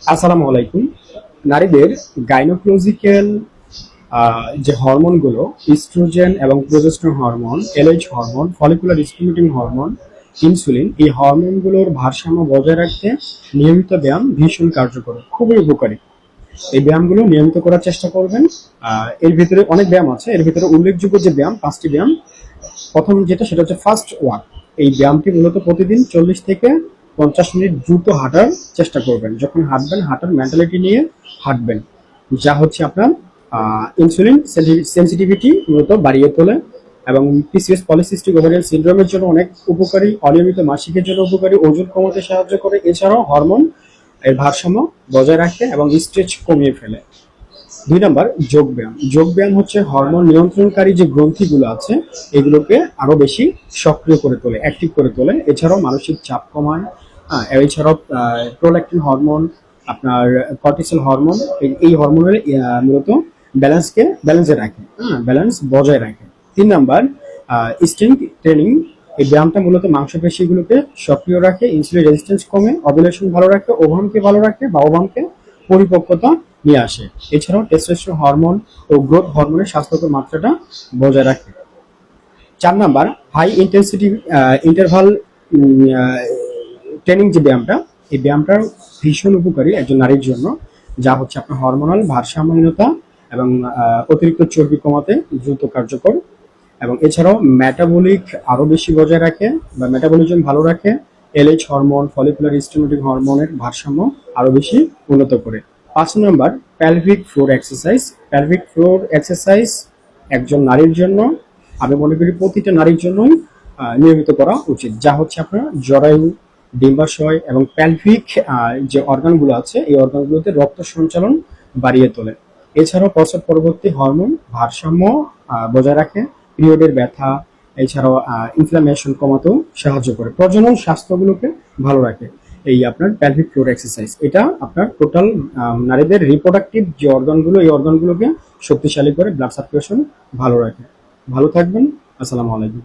আসসালামু আলাইকুম। নারীদের গাইনোকোলজিক্যাল যে হরমোনগুলো, ইস্ট্রোজেন এবং progesterone hormone, LH hormone, follicular stimulating hormone, insulin, এই হরমোনগুলোর ভারসাম্য বজায় রাখতে নিয়মিত ব্যায়াম ভীষণ কার্যকর, খুবই উপকারী। এই ব্যায়ামগুলো নিয়মিত করার চেষ্টা করবেন। এর ভিতরে অনেক ব্যায়াম আছে, এর ভিতরে উল্লেখযোগ্য যে ব্যায়াম, 5টি ব্যায়াম। প্রথম যেটা, সেটা হচ্ছে ফার্স্ট ওয়াক। এই ব্যায়ামটি মূলত প্রতিদিন 40 থেকে 50 মিনিট দ্রুত হাঁটার চেষ্টা করবেন। যখন হাঁটবেন, হাঁটার মেন্টালিটি নিয়ে হাঁটবেন, যা হচ্ছে আপনার ইনসুলিন সেন্সিটিভিটি মূলত বাড়িয়ে তোলে এবং পিসিএস পলিসিস্টিক ওভারিয়ান সিনড্রোমের জন্য অনেক উপকারী, অনিয়মিত মাসিকের জন্য উপকারী, ওজন কমাতে সাহায্য করে। এছাড়াও হরমোন এর ভারসাম্য বজায় রাখে এবং স্ট্রেচ কমিয়ে ফেলে। 2 নম্বর, যোগব্যায়াম। যোগব্যায়াম হচ্ছে হরমোন নিয়ন্ত্রণকারী যে গ্রন্থিগুলো আছে, এগুলোকে আরো বেশি সক্রিয় করে তোলে, অ্যাক্টিভ করে তোলে। এছাড়াও মানসিক চাপ কমায়। এছাড়াও প্রোল্যাক্টিন হরমোন, আপনার কর্টিসল হরমোন, এই হরমোনের মূলত ব্যালেন্সে রাখে, ব্যালেন্স বজায় রাখে। 3 নম্বর, স্ট্রেংথ ট্রেনিং। এই ব্যায়ামটা মূলত মাংসপেশিগুলোকে সক্রিয় রাখে, ইনসুলিন রেজিস্ট্যান্স কমে, ওভুলেশন ভালো রাখে, ওভামকে ভালো রাখে বা ওভামকে পরিপক্কতা নিয়ে আসে। এছাড়াও টেস্টোস্টেরন হরমোন ও গ্রোথ হরমোনের স্বাস্থ্যকর মাত্রাটা বজায় রাখে। 4 নম্বর, হাই ইন্টেন্সিটি ইন্টারভাল ট্রেনিং যে ব্যায়ামটা, এই ব্যায়ামটা ভীষণ উপকারী একজন নারীর জন্য, যা হচ্ছে আপনার হরমোনাল ভারসাম্যহীনতা এবং অতিরিক্ত চর্বি কমাতে দ্রুত কার্যকর। এবং এছাড়াও মেটাবলিক আরো বেশি বজায় রাখে বা মেটাবলিজম ভালো রাখে। এলএইচ হরমোন, ফলিকুলার স্টিমুলেটিং হরমোনের ভারসাম্য আরো বেশি উন্নত করে। 5 নম্বর, pelvic floor exercise. Pelvic floor exercise একজন নারীর জন্য, আমি মনে করি প্রতিটা নারীর জন্যই নিয়মিত করা উচিত, যা হচ্ছে আপনার জরায়ু, ডিম্বাশয় এবং প্যালভিক যে অর্গানগুলো আছে, এই অর্গানগুলোতে রক্ত সঞ্চালন বাড়িয়ে তোলে। এছাড়াও প্রসব পরবর্তী হরমোন ভারসাম্য বজায় রাখে, পিরিয়ডের ব্যথা, এছাড়াও ইনফ্লামেশন কমাতেও সাহায্য করে, প্রজনন স্বাস্থ্যগুলোকে ভালো রাখে। এই আপনার প্যালভিক ফ্লোর এক্সারসাইজ, এটা আপনার টোটাল নারীদের রিপ্রোডাক্টিভ যে অর্গানগুলো, এই অর্গানগুলোকে শক্তিশালী করে, ব্লাড সার্কুলেশন ভালো রাখে। ভালো থাকবেন। আসসালামু আলাইকুম।